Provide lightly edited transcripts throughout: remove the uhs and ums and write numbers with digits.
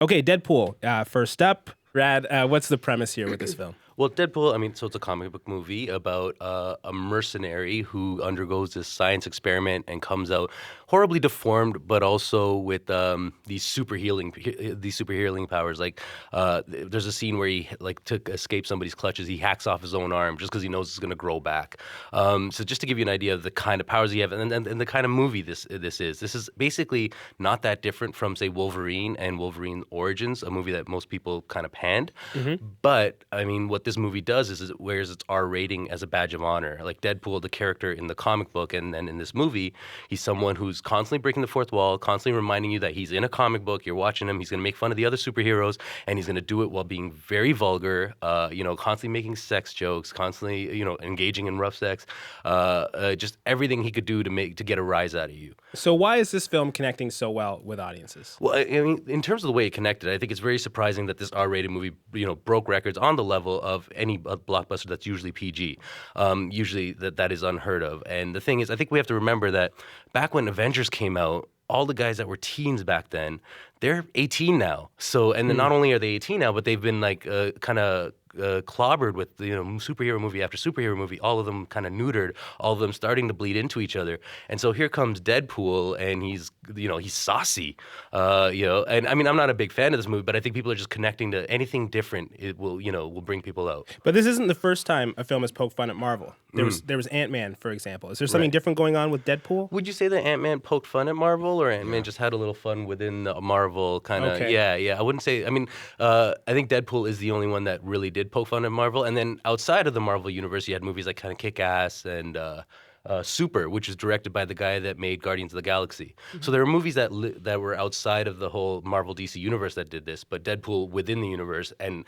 Okay, Deadpool. First up, Rad. What's the premise here with this film? Well, Deadpool, so it's a comic book movie about a mercenary who undergoes this science experiment and comes out horribly deformed, but also with these super healing powers. There's a scene where he to escape somebody's clutches, he hacks off his own arm just because he knows it's going to grow back. So just to give you an idea of the kind of powers he has and the kind of movie this is basically not that different from, say, Wolverine and Wolverine Origins, a movie that most people kind of panned. Mm-hmm. But what this movie does is it wears its R rating as a badge of honor. Like Deadpool, the character in the comic book and then in this movie, he's someone who's constantly breaking the fourth wall, constantly reminding you that he's in a comic book, you're watching him, he's going to make fun of the other superheroes, and he's going to do it while being very vulgar, constantly making sex jokes, constantly, engaging in rough sex, just everything he could do to get a rise out of you. So why is this film connecting so well with audiences? Well, in terms of the way it connected, I think it's very surprising that this R-rated movie, broke records on the level of any blockbuster that's usually PG. Usually that is unheard of. And the thing is, I think we have to remember that back when Avengers came out, all the guys that were teens back then, they're 18 now. So, and then not only are they 18 now, but they've been kind of clobbered with superhero movie after superhero movie, all of them kind of neutered, all of them starting to bleed into each other. And so here comes Deadpool, and he's saucy, and I'm not a big fan of this movie, but I think people are just connecting to anything different. It will bring people out. But this isn't the first time a film has poked fun at Marvel. There was Ant-Man, for example. Is there something different going on with Deadpool? Would you say that Ant-Man poked fun at Marvel, or Ant-Man just had a little fun within the Marvel kind of? Okay. Yeah. I wouldn't say. I think Deadpool is the only one that really did poke fun at Marvel, and then outside of the Marvel universe, you had movies like kind of Kick-Ass and Super, which is directed by the guy that made Guardians of the Galaxy. Mm-hmm. So there were movies that were outside of the whole Marvel DC universe that did this, but Deadpool within the universe and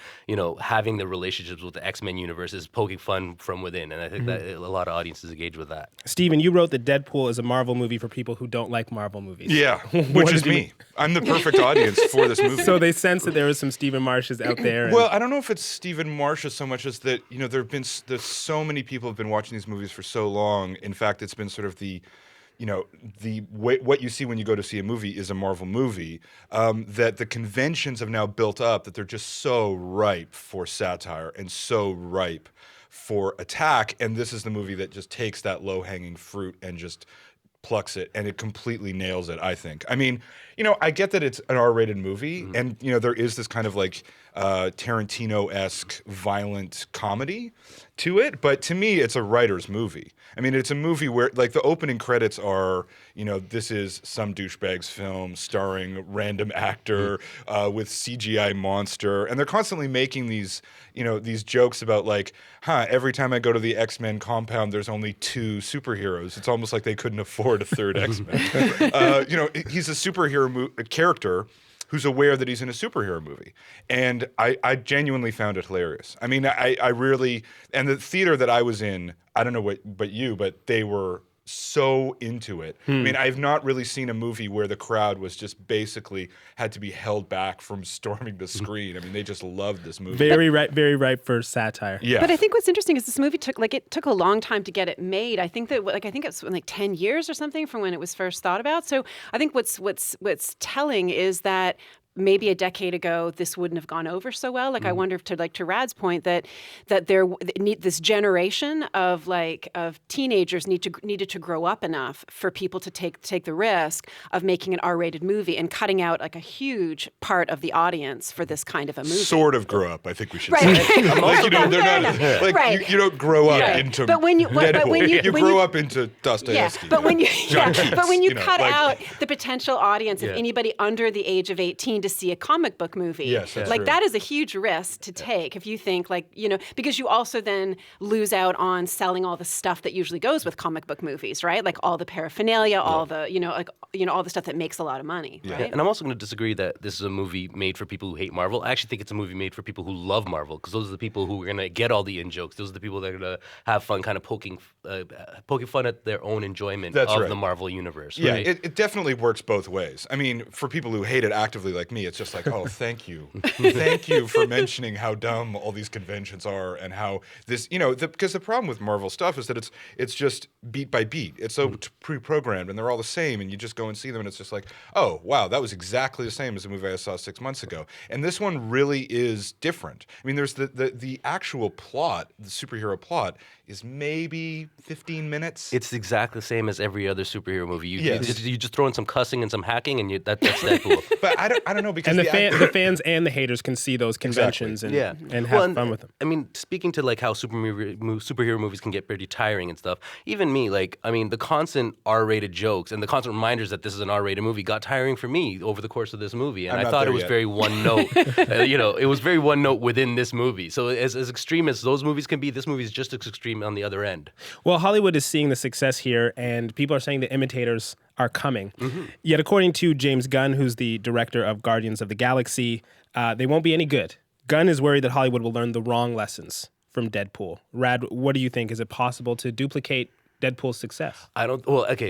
having the relationships with the X-Men universe is poking fun from within, and I think that a lot of audiences engage with that. Steven, you wrote that Deadpool is a Marvel movie for people who don't like Marvel movies. Yeah, which is me. I'm the perfect audience for this movie. So they sense that there was some Stephen Marshes out there. Well, I don't know if it's Stephen Marshes so much as that there's so many people have been watching these movies for so long. In fact, it's been sort of the way, what you see when you go to see a movie is a Marvel movie, that the conventions have now built up that they're just so ripe for satire and so ripe for attack. And this is the movie that just takes that low-hanging fruit and just plucks it, and it completely nails it, I think. I get that it's an R-rated movie, and there is this kind of Tarantino-esque violent comedy to it, but to me, it's a writer's movie. It's a movie where, the opening credits are, this is some douchebag's film starring random actor with CGI monster, and they're constantly making these jokes about every time I go to the X-Men compound, there's only 2 superheroes. It's almost like they couldn't afford a third X-Men. He's a superhero character who's aware that he's in a superhero movie. And I genuinely found it hilarious. I really, and the theater that I was in, I don't know but they were so into it. I've not really seen a movie where the crowd was just basically had to be held back from storming the screen. They just loved this movie. Very ripe for satire. Yeah. But I think what's interesting is this movie took a long time to get it made. I think it's 10 years or something from when it was first thought about. So I think what's telling is that maybe a decade ago, this wouldn't have gone over so well. I wonder if to Rad's point that this generation of teenagers needed to grow up enough for people to take the risk of making an R-rated movie and cutting out a huge part of the audience for this kind of a movie. Sort of grow up, I think we should say. They're not you don't grow up into Deadpool. You grow up into Dostoevsky. But when you cut out the potential audience of anybody under the age of 18 to see a comic book movie. Yes, that's true. That is a huge risk to take if you think because you also then lose out on selling all the stuff that usually goes with comic book movies, right? All the paraphernalia, all the all the stuff that makes a lot of money. Yeah. Right? And I'm also going to disagree that this is a movie made for people who hate Marvel. I actually think it's a movie made for people who love Marvel, because those are the people who are going to get all the in-jokes. Those are the people that are going to have fun kind of poking fun at their own enjoyment of the Marvel universe. Yeah, right? it definitely works both ways. For people who hate it actively like me, it's just like, oh, thank you. Thank you for mentioning how dumb all these conventions are and how this, because the problem with Marvel stuff is that it's just beat by beat. It's so pre-programmed and they're all the same and you just go and see them and it's just like, oh, wow, that was exactly the same as the movie I saw 6 months ago. And this one really is different. I mean, there's the actual plot, the superhero plot, is maybe 15 minutes. It's exactly the same as every other superhero movie. You Yes. you just throw in some cussing and some hacking, and that's Deadpool. But I don't know because And the fans and the haters can see those conventions and have fun with them. I mean, speaking to like how superhero movies can get pretty tiring and stuff. Even me, like, I mean, the constant R-rated jokes and the constant reminders that this is an R-rated movie got tiring for me over the course of this movie. And I'm I not thought there it was yet. very one note. It was very one note within this movie. So as extreme as those movies can be, this movie is just as extreme on the other end. Well, Hollywood is seeing the success here, and people are saying the imitators are coming. Yet, according to James Gunn, who's the director of Guardians of the Galaxy, they won't be any good. Gunn is worried that Hollywood will learn the wrong lessons from Deadpool. Rad, what do you think? Is it possible to duplicate Deadpool's success?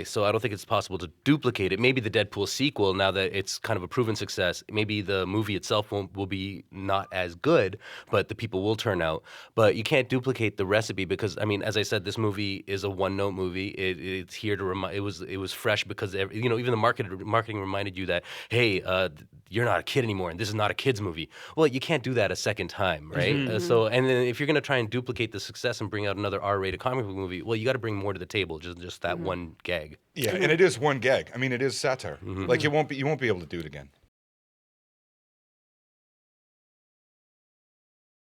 So I don't think it's possible to duplicate it. Maybe the Deadpool sequel, now that it's kind of a proven success, maybe the movie itself will be not as good, but the people will turn out. But you can't duplicate the recipe because, I mean, as I said, this movie is a one-note movie. It's here to remind. It was fresh because even the marketing reminded you that, hey, you're not a kid anymore, and this is not a kids movie. Well, you can't do that a second time, right? And then if you're gonna try and duplicate the success and bring out another R-rated comic book movie, well, you got to bring more to the table, just that one gag. Yeah, and it is one gag. I mean, it is satire. Like you won't be able to do it again.